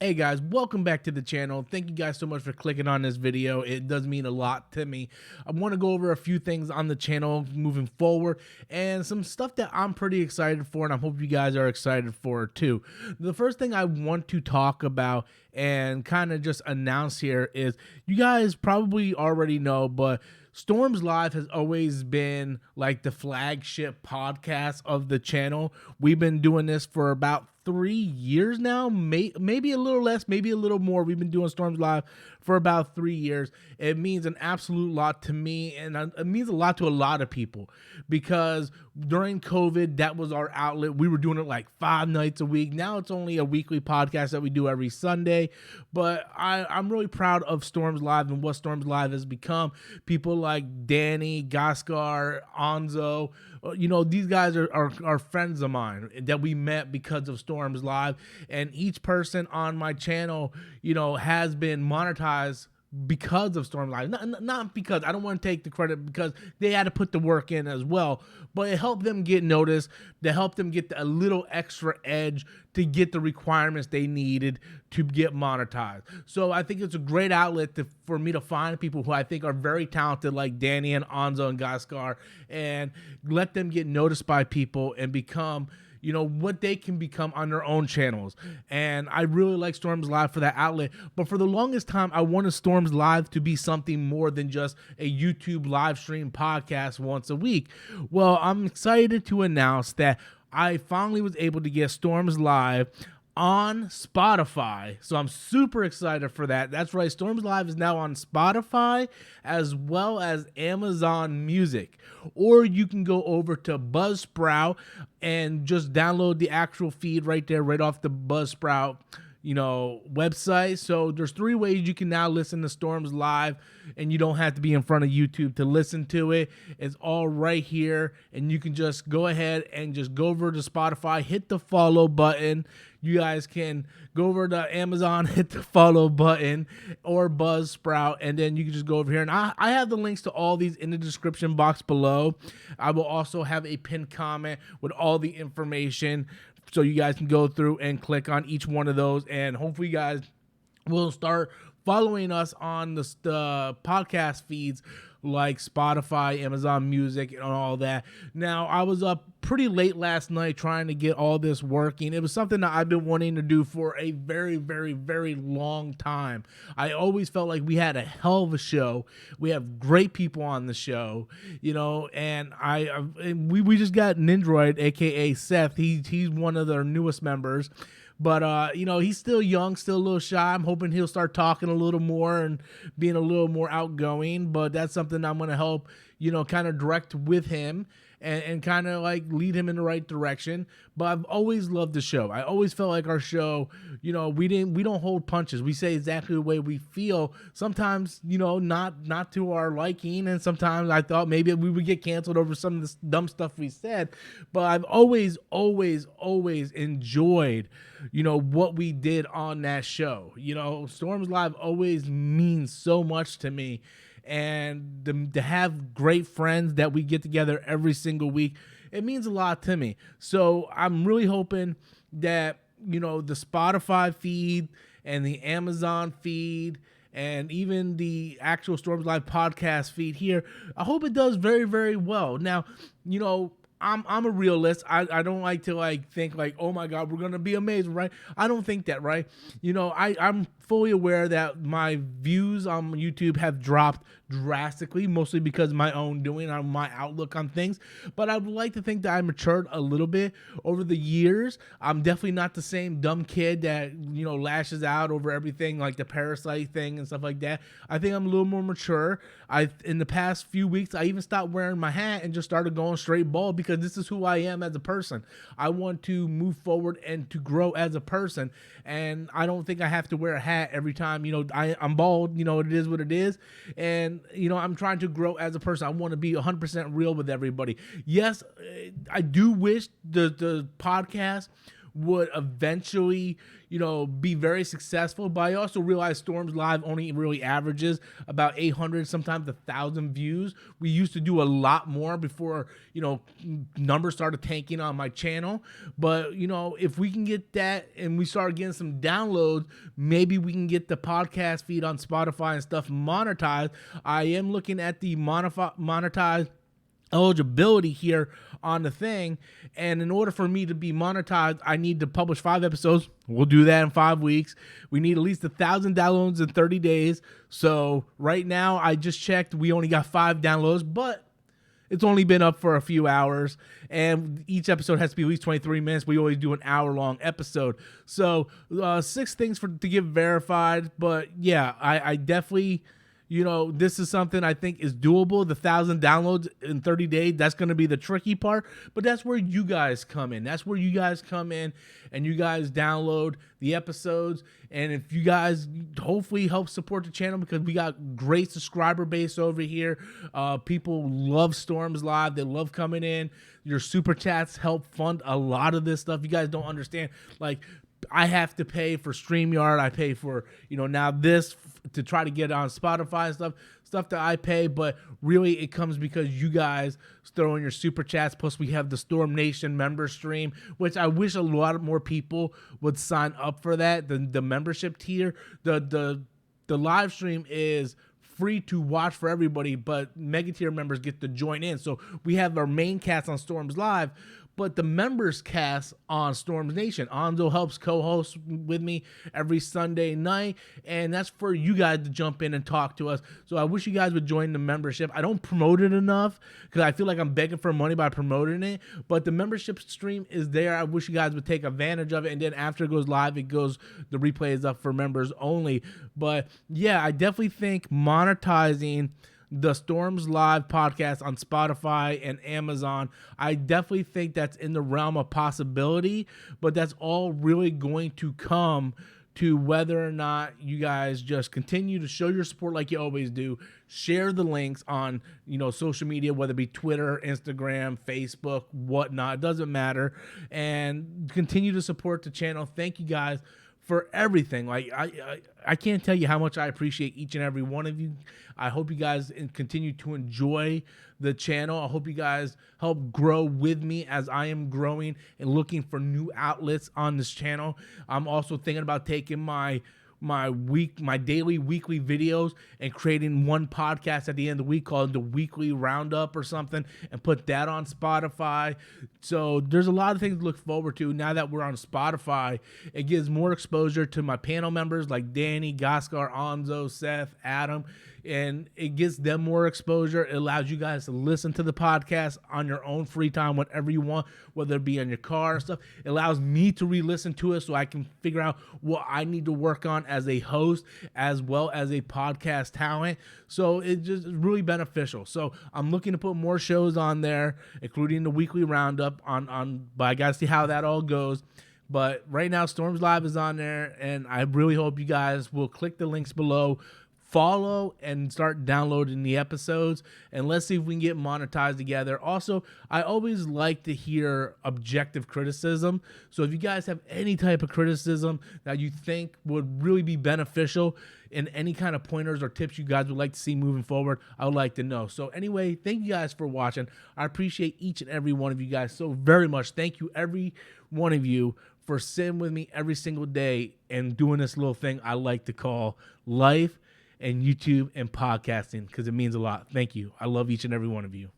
Hey guys, welcome back to the channel. Thank you guys so much for clicking on this video. It does mean a lot to me. I want to go over a few things on the channel moving forward and some stuff that I'm pretty excited for, and I hope you guys are excited for too. The first thing I want to talk about and kind of just announce here is you guys probably already know, but Storms Live has always been like the flagship podcast of the channel. We've been doing this for about 3 years now, maybe a little less, maybe a little more. We've been doing Storms Live for about 3 years. It means an absolute lot to me, and it means a lot to a lot of people because during COVID, that was our outlet. We were doing it like 5 nights a week. Now it's only a weekly podcast that we do every Sunday, but I'm really proud of Storms Live and what Storms Live has become. People like Danny, Gaskar, Anzo, these guys are friends of mine that we met because of Storms Live, and each person on my channel, has been monetized because of Storm Live. Not because I don't want to take the credit, because they had to put the work in as well, but it helped them get noticed, to help them get a little extra edge to get the requirements they needed to get monetized. So I think it's a great outlet for me to find people who I think are very talented, like Danny and Anzo and Gaskar, and let them get noticed by people and become what they can become on their own channels. And I really like Storms Live for that outlet. But for the longest time, I wanted Storms Live to be something more than just a YouTube live stream podcast once a week. Well, I'm excited to announce that I finally was able to get Storms Live on Spotify. So I'm super excited for that. That's right. Storms Live is now on Spotify as well as Amazon Music. Or you can go over to Buzzsprout and just download the actual feed right there, right off the Buzzsprout website. So there's 3 ways you can now listen to Storms Live, and you don't have to be in front of YouTube to listen to it. It's all right here, and you can just go ahead and just go over to Spotify, hit the follow button. You guys can go over to Amazon, hit the follow button, or Buzzsprout, and then you can just go over here. And I have the links to all these in the description box below. I will also have a pinned comment with all the information, so you guys can go through and click on each one of those, and hopefully you guys will start following us on the podcast feeds like Spotify, Amazon Music, and all that. Now, I was up pretty late last night trying to get all this working. It was something that I've been wanting to do for a very, very, very long time. I always felt like we had a hell of a show. We have great people on the show, and we just got Nindroid, aka Seth. He's one of their newest members. But, he's still young, still a little shy. I'm hoping he'll start talking a little more and being a little more outgoing. But that's something I'm going to help, kind of direct with him and kind of like lead him in the right direction. But I've always loved the show. I always felt like our show, we don't hold punches. We say exactly the way we feel. Sometimes, not to our liking. And sometimes I thought maybe we would get canceled over some of this dumb stuff we said. But I've always enjoyed what we did on that show. Storms Live always means so much to me, and to have great friends that we get together every single week, it means a lot to me. So I'm really hoping that the Spotify feed and the Amazon feed and even the actual Storms Live podcast feed here, I hope it does very, very well. Now, I'm a realist. I don't like to think oh my God, we're gonna be amazing, right? I don't think that, right? I'm fully aware that my views on YouTube have dropped drastically, mostly because of my own doing, on my outlook on things. But I would like to think that I matured a little bit over the years. I'm definitely not the same dumb kid that lashes out over everything, like the Parasite thing and stuff like that. I think I'm a little more mature. In the past few weeks, I even stopped wearing my hat and just started going straight bald, because this is who I am as a person. I want to move forward and to grow as a person, and I don't think I have to wear a hat every time. I'm bald. It is what it is, and I'm trying to grow as a person. I want to be 100% real with everybody. Yes, I do wish the podcast would eventually, be very successful. But I also realized Storms Live only really averages about 800, sometimes 1,000 views. We used to do a lot more before, numbers started tanking on my channel. But, if we can get that and we start getting some downloads, maybe we can get the podcast feed on Spotify and stuff monetized. I am looking at the monetized eligibility here on the thing, and in order for me to be monetized, I need to publish 5 episodes. We'll do that in 5 weeks. We need at least 1,000 downloads in 30 days. So right now, I just checked, we only got 5 downloads, but it's only been up for a few hours, and each episode has to be at least 23 minutes. We always do an hour-long episode. So 6 things to get verified, but yeah, I definitely... this is something I think is doable. The 1,000 downloads in 30 days, that's going to be the tricky part. But that's where you guys come in. That's where you guys come in and you guys download the episodes. And if you guys hopefully help support the channel, because we got great subscriber base over here. People love Storms Live. They love coming in. Your super chats help fund a lot of this stuff. You guys don't understand. Like, I have to pay for StreamYard. I pay for, now this to try to get on Spotify and stuff that I pay. But really, it comes because you guys throw in your super chats. Plus, we have the Storm Nation member stream, which I wish a lot more people would sign up for that. The membership tier, the live stream is free to watch for everybody, but mega tier members get to join in. So we have our main cast on Storms Live, but the members cast on Storms Nation. Anzo helps co-host with me every Sunday night, and that's for you guys to jump in and talk to us. So I wish you guys would join the membership. I don't promote it enough because I feel like I'm begging for money by promoting it, but the membership stream is there. I wish you guys would take advantage of it, and then after it goes live, the replay is up for members only. But yeah, I definitely think monetizing the Storms Live podcast on Spotify and Amazon, I definitely think that's in the realm of possibility, but that's all really going to come to whether or not you guys just continue to show your support like you always do. Share the links on, social media, whether it be Twitter, Instagram, Facebook, whatnot. It doesn't matter. And continue to support the channel. Thank you guys for everything. Like I can't tell you how much I appreciate each and every one of you. I hope you guys continue to enjoy the channel. I hope you guys help grow with me as I am growing and looking for new outlets on this channel. I'm also thinking about taking my daily weekly videos and creating one podcast at the end of the week called the Weekly Roundup or something, and put that on Spotify. So there's a lot of things to look forward to. Now that we're on Spotify, it gives more exposure to my panel members like Danny, Gaskar, Anzo, Seth, Adam, and it gives them more exposure. It allows you guys to listen to the podcast on your own free time, whenever you want, whether it be on your car and stuff. It allows me to re-listen to it so I can figure out what I need to work on as a host as well as a podcast talent. So it just is really beneficial. So I'm looking to put more shows on there, including the Weekly Roundup but I got to see how that all goes. But right now, Storms Live is on there, and I really hope you guys will click the links below, follow, and start downloading the episodes, and let's see if we can get monetized together. Also, I always like to hear objective criticism. So if you guys have any type of criticism that you think would really be beneficial, and any kind of pointers or tips you guys would like to see moving forward, I would like to know. So anyway, thank you guys for watching. I appreciate each and every one of you guys so very much. Thank you, every one of you, for sitting with me every single day and doing this little thing I like to call life and YouTube and podcasting, because it means a lot. Thank you. I love each and every one of you.